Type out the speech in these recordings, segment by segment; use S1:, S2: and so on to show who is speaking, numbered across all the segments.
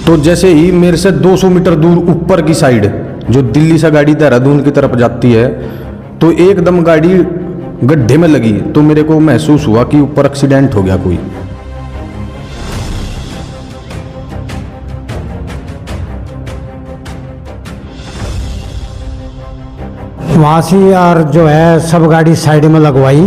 S1: तो जैसे ही मेरे से 200 मीटर दूर ऊपर की साइड जो दिल्ली से गाड़ी देहरादून की तरफ जाती है, तो एकदम गाड़ी गड्ढे में लगी। तो मेरे को महसूस हुआ कि ऊपर एक्सीडेंट हो गया कोई।
S2: वहाँ से यार जो है सब गाड़ी साइड में लगवाई,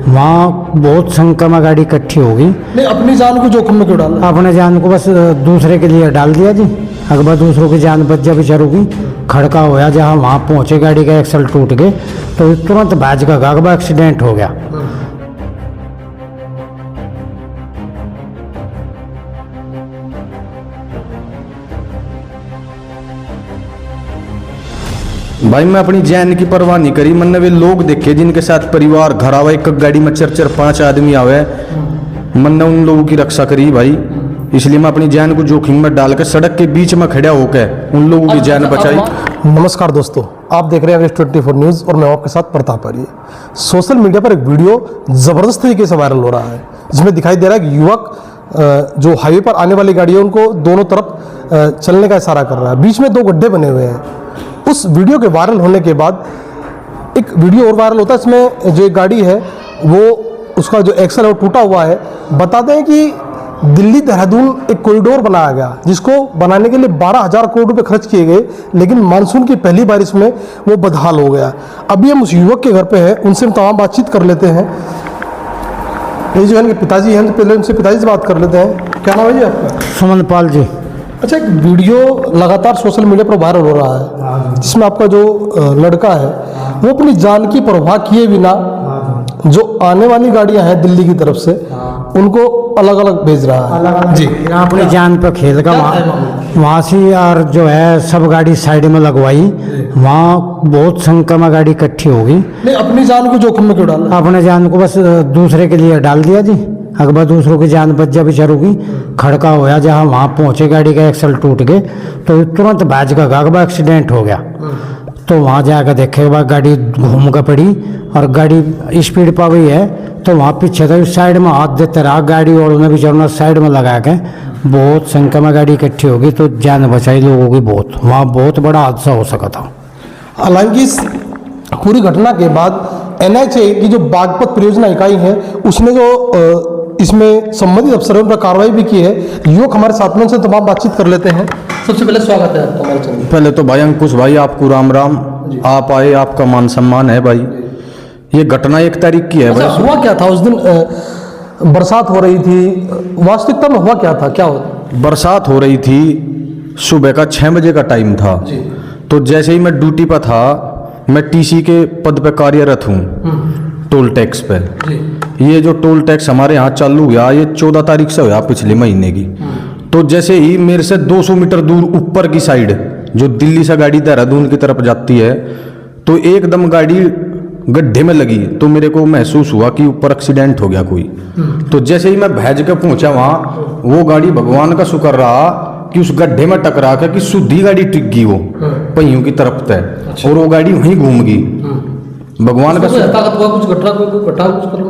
S2: वहाँ बहुत संख्या में गाड़ी इकट्ठी होगी।
S3: नहीं, अपनी जान को जोखिम में क्यों डाला?
S2: अपने जान को बस दूसरे के लिए डाल दिया जी। अगर दूसरों की जान बच जा बेचारों की। खड़का होया जहाँ वहाँ पहुँचे गाड़ी का एक्सल टूट गए तो तुरंत बाज का गागबा एक्सीडेंट हो गया।
S1: भाई मैं अपनी जान की परवाह नहीं करी। मैंने वे लोग देखे जिनके साथ परिवार घर आवे, एक गाड़ी में 4-4-5 आदमी आवे, मैंने उन लोगों की रक्षा करी भाई। इसलिए मैं अपनी जान को जोखिम में डाल के सड़क के बीच में खड़ा होकर उन लोगों की जान बचाई।
S3: नमस्कार दोस्तों, आप देख रहे हैं अवेश 24 न्यूज़ और मैं आपके साथ प्रताप आर्य। सोशल मीडिया पर एक वीडियो ज़बरदस्त तरीके से वायरल हो रहा है, जिसमें दिखाई दे रहा है कि युवक जो हाईवे पर आने वाली गाड़ी है उनको दोनों तरफ चलने का इशारा कर रहा है। बीच में 2 गड्ढे बने हुए हैं। उस वीडियो के वायरल होने के बाद एक वीडियो और वायरल होता है, इसमें जो एक गाड़ी है वो उसका जो एक्सल है वो टूटा हुआ है। बताते हैं कि दिल्ली देहरादून एक कॉरिडोर बनाया गया, जिसको बनाने के लिए 12,000 करोड़ रुपए खर्च किए गए, लेकिन मानसून की पहली बारिश में वो बदहाल हो गया। अभी हम उस युवक के घर पे हैं, उनसे हम तमाम बातचीत कर लेते हैं। ये जो है इनके पिताजी हैं, तो पहले उनसे पिताजी से बात कर लेते हैं। क्या नाम है जी आपका?
S2: सुमन पाल जी।
S3: अच्छा, एक वीडियो लगातार सोशल मीडिया पर वायरल हो रहा है, जिसमें आपका जो लड़का है वो अपनी जान की परवाह किए बिना जो आने वाली गाड़ियां हैं दिल्ली की तरफ से उनको अलग अलग भेज रहा है जी।
S2: अपनी जान पर खेल का वहाँ से यार जो है सब गाड़ी साइड में लगवाई, वहाँ बहुत संख्या में गाड़ी इकट्ठी होगी।
S3: नहीं, अपनी जान को जोखिम में क्यों डाला?
S2: अपने जान को बस दूसरे के लिए डाल दिया जी। अगर दूसरों की जान बच जा बेचारों की। खड़का होया जहाँ वहाँ पहुँचे गाड़ी का एक्सल टूट गए तो तुरंत बाज का गागबा एक्सीडेंट हो गया। तो वहाँ जाकर देखे के बाद गाड़ी घूम कर पड़ी और गाड़ी स्पीड पर हुई है, तो वहाँ पीछे तो साइड में हाथ देते रहा गाड़ी और उन्हें बेचारों साइड में लगा के बहुत संख्या में गाड़ी इकट्ठी होगी, तो जान बचाई लोगों की बहुत। वहाँ बहुत बड़ा हादसा हो सका था।
S3: हालांकि इस पूरी घटना के बाद NHAI की जो बागपत परियोजना इकाई है उसने जो इसमें संबंधित अफसरों पर कार्रवाई भी की है। युवक हमारे साथ में, उनसे तमाम बातचीत कर लेते हैं। सबसे पहले स्वागत है आपका हमारे चैनल।
S1: पहले तो भाई अंकुश भाई आपको राम राम। आप आए, आपका मान सम्मान है भाई। ये घटना 1 तारीख की है भाई।
S3: हुआ क्या था उस दिन? बरसात हो रही थी, वास्तविकता में हुआ क्या था? क्या होता?
S1: बरसात हो रही थी, सुबह का 6 बजे का टाइम था। तो जैसे ही मैं ड्यूटी पर था, मैं TC के पद पे कार्यरत हूँ टोल टैक्स पे। ये जो टोल टैक्स हमारे यहाँ चालू हुआ, ये 14 तारीख से हुआ, पिछले महीने की। तो जैसे ही मेरे से 200 मीटर दूर ऊपर की साइड जो दिल्ली से गाड़ी देहरादून की तरफ जाती है, तो एकदम गाड़ी गड्ढे में लगी। तो मेरे को महसूस हुआ कि ऊपर एक्सीडेंट हो गया कोई। तो जैसे ही मैं भैज के पहुंचा वहाँ, वो गाड़ी भगवान का शुक्र रहा कि उस गड्ढे में टकरा के कि सीधी गाड़ी टिक गई वो पहियों की तरफ तय, और वो गाड़ी वहीं घूम गई। भगवान का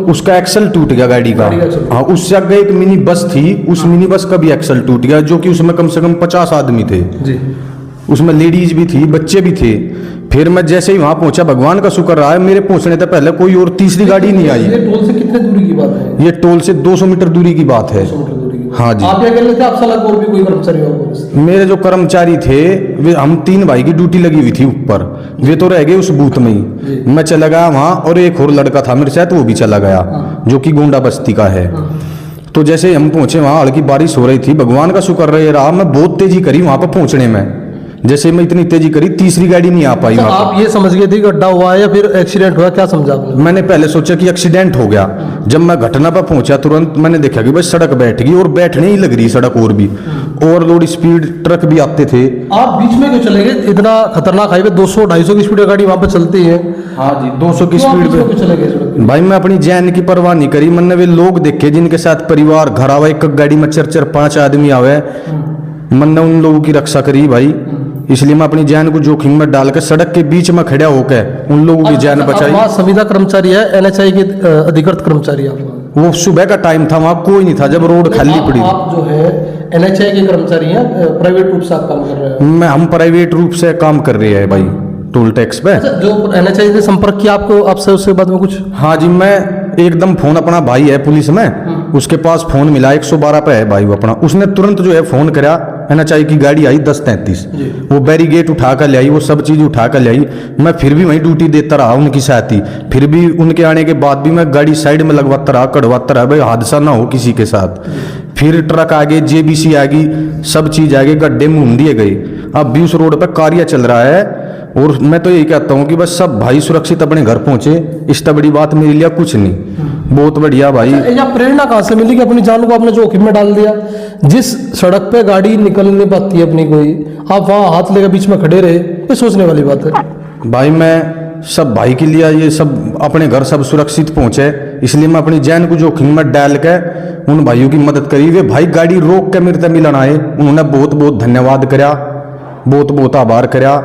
S1: उसका एक्सल टूट गया गाड़ी का। हाँ, उससे आगे एक मिनी बस थी, उस मिनी बस का भी एक्सल टूट गया, जो कि उसमें कम से कम 50 आदमी थे जी। उसमें लेडीज भी थी, बच्चे भी थे। फिर मैं जैसे ही वहां पहुंचा, भगवान का शुक्र रहा है मेरे पहुंचने से पहले कोई और तीसरी गाड़ी नहीं आई।
S3: ये टोल से कितने दूरी की बात है?
S1: ये टोल से 200 मीटर दूरी की बात है। हाँ जी।
S3: आप क्या कर लेते? आप सलाह और भी कोई कर्मचारी हो?
S1: मेरे जो कर्मचारी थे वे, हम 3 भाई की ड्यूटी लगी हुई थी ऊपर, वे तो रह गए उस बूथ में ही। मैं चला गया वहाँ, और एक और लड़का था मेरे साथ, वो भी चला गया, जो कि गोंडा बस्ती का है। तो जैसे हम पहुंचे वहाँ, हल्की बारिश हो रही थी, भगवान का शुक्र रहा, मैं बहुत तेजी करी वहाँ पर पहुंचने में। जैसे मैं इतनी तेजी करी, तीसरी गाड़ी नहीं आ पाई।
S3: तो आप ये समझ गए थे गड्ढा हुआ है या फिर एक्सीडेंट हुआ? क्या समझा आपने?
S1: मैंने पहले सोचा कि एक्सीडेंट हो गया। जब मैं घटना पर पहुंचा, तुरंत मैंने देखा कि बस सड़क बैठ गई, और बैठने ही लग रही सड़क। और भी ओवरलोड स्पीड ट्रक भी आते थे।
S3: आप बीच में क्यों चले गए? इतना खतरनाक हाईवे 200-250 की स्पीड गाड़ी वहां पर चलती है।
S1: हाँ जी, 200 की स्पीड पे
S3: चले गए
S1: भाई। मैं अपनी जान की परवाह नहीं करी। मैंने वे लोग देखे जिनके साथ परिवार घर आवे, एक गाड़ी में 4-4-5 आदमी आवे, मैंने उन लोगों की रक्षा करी भाई। इसलिए मैं अपनी जान को जोखिम में डाल के सड़क के बीच में खड़ा होकर उन लोगों की जान बचाई।
S3: संविदा कर्मचारी है, NHAI के अधिकृत कर्मचारी आप?
S1: वो सुबह का टाइम था, वहाँ कोई नहीं था जब रोड खाली पड़ी।
S3: आप जो है NHAI के कर्मचारी हैं, प्राइवेट रूप से आप काम कर रहे हैं?
S1: हम प्राइवेट रूप से काम कर रहे हैं भाई टोल टैक्स पे।
S3: अच्छा, जो NHAI ने संपर्क किया आपको, आपसे उसके बाद में कुछ?
S1: हाँ जी, मैं एकदम फोन, अपना भाई है पुलिस में, उसके पास फोन मिला, 112 पे है भाई वो अपना, उसने तुरंत जो है फोन करा। NHAI की गाड़ी आई 10:33, वो बैरिगेट उठा कर ले आई, वो सब चीज़ उठा कर ले आई। मैं फिर भी वहीं ड्यूटी देता रहा उनकी साथ ही, फिर भी उनके आने के बाद भी मैं गाड़ी साइड में लगवाता रहा, कढ़वाता रहा, भाई हादसा ना हो किसी के साथ। फिर ट्रक आ गए, JBC आ गई, सब चीज़ आ गई, गड्ढे मुंह दिए गए। अब भी उस रोड पर कार्य चल रहा है, और मैं तो यही कहता हूँ कि बस सब भाई सुरक्षित अपने घर पहुंचे, इससे बड़ी बात मेरे लिए कुछ नहीं। बहुत बढ़िया भाई।
S3: या प्रेरणा कहाँ से मिली कि अपनी जान को आपने जोखिम में डाल दिया? जिस सड़क पे गाड़ी निकल नहीं पाती है अपनी कोई, आप वहाँ हाथ लेकर बीच में खड़े रहे, ये सोचने वाली बात है
S1: भाई। मैं सब भाई के लिए ये सब अपने घर सब सुरक्षित पहुंचे, इसलिए मैं अपनी जान को जोखिम में डाल के उन भाइयों की मदद करी। वे भाई गाड़ी रोक के मेरे से मिलन आए, उन्होंने बहुत बहुत धन्यवाद करा, बहुत बहुत आभार करा,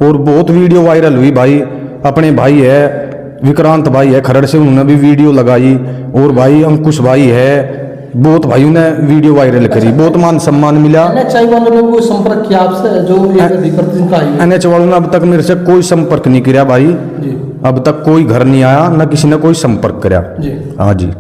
S1: और बहुत वीडियो वायरल हुई भाई। अपने भाई है विक्रांत भाई है खरड़ से, उन्होंने भी वीडियो लगाई, और भाई अंकुश भाई है, बहुत भाइयों ने वीडियो वायरल करी, बहुत मान सम्मान मिला।
S3: NHAI वालों ने कोई संपर्क किया आपसे? जो ये अधिकृत जिनका है
S1: NHAI वालों ने अब तक मेरे से कोई संपर्क नहीं किया भाई
S3: जी।
S1: अब तक कोई घर नहीं आया, न किसी ने कोई संपर्क करा
S3: जी।
S1: हाँ जी।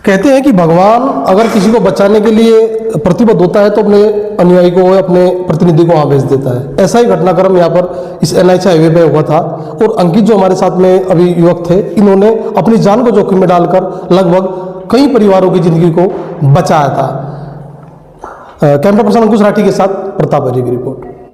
S3: कहते हैं कि भगवान अगर किसी को बचाने के लिए प्रतिबद्ध होता है तो अपने अनुयायी को, अपने प्रतिनिधि को वहाँ भेज देता है। ऐसा ही घटनाक्रम यहाँ पर इस NH हाईवे पे हुआ था, और अंकित जो हमारे साथ में अभी युवक थे, इन्होंने अपनी जान को जोखिम में डालकर लगभग कई परिवारों की जिंदगी को बचाया था। कैमरा पर्सन अंकुश राठी के साथ प्रताप हरी की रिपोर्ट।